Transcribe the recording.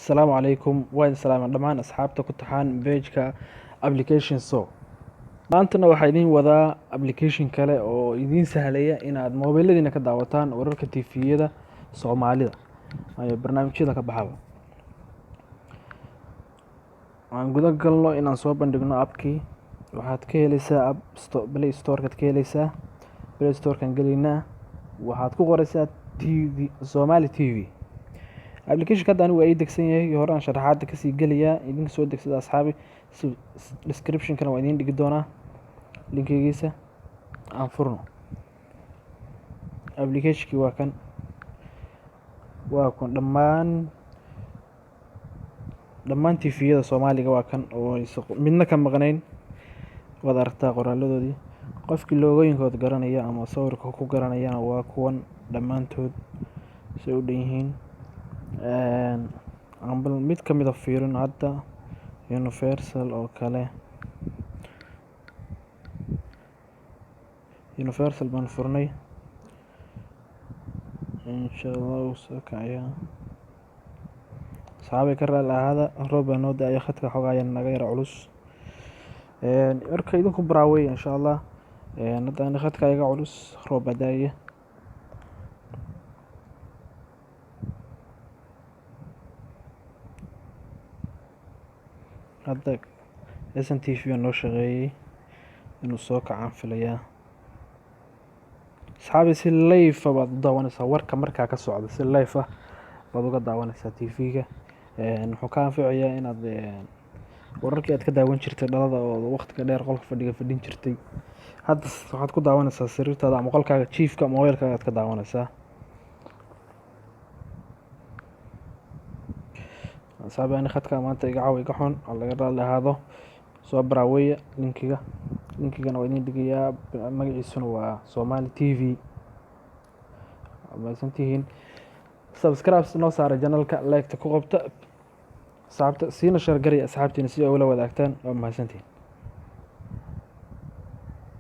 السلام عليكم وين سلام dhamaan asxaabta ku taxaan page-ka application so maantana waxaa idin wadaa application kale oo idin sahlaya inaad mobiladiina ka daawataan wararka TV-yada Soomaalida ay barnaamijyada ka baxaba aan guda galno inaan soo bandhigno appkii waxaad ka helaysaa Play Store ka ka helaysaa Play Store kan galina waxaad ku qoraysaa TV Somali TV application ka daan waa ay degsan yahay horaan sharaxaad ka sii galiya idin soo degsada asxaabi description kana waa idin dhigi doonaa linkigiisa aan furno application waa kan dhammaan TV-yada Soomaaliga waa kan oo midna ka maqnayn wada aragtaa qoraaladoodii qofkii loogooyinkooda garanaya ama sawirka ku garanayana waa kuwan dhammaantood soo u dhan yihiin bal mid ka mid ah fiirin hadda Universal oo kale Universal baan furnay inshallah soo kacaya saabay ka raalaahada rooba noo daayo khadka xogaaya naga yar culus marka idinku baraaway inshallah hadda khadka iga culus rooba daaya hadda SNTV noo shaqeeyay inuu soo kacaan filayaa asxaabi si live baad daawanaysaa warka markaa ka socda si live ah baad uga daawanaysaa TV-ga wuxuu ka anfacayaa inaad wararkii aad ka daawan jirtay dhalada oo waqtiga dheer qolka fadhin jirtay hadda waxaad ku daawanaysaa sariirtaada ama qolkaaga jiifka mobilkaaga aad ka daawanaysaa saabaan khadka maanta iga xun laga raalaahado soo baraawaya linkigana waa idin dhigayaa magaciisuna waa Somali TV ama santihiin subscribe noo saara channelka like ku qabta asxaabta siina share gariya asxaabtiina si ay ula wadaagtaan waa mahadsantiin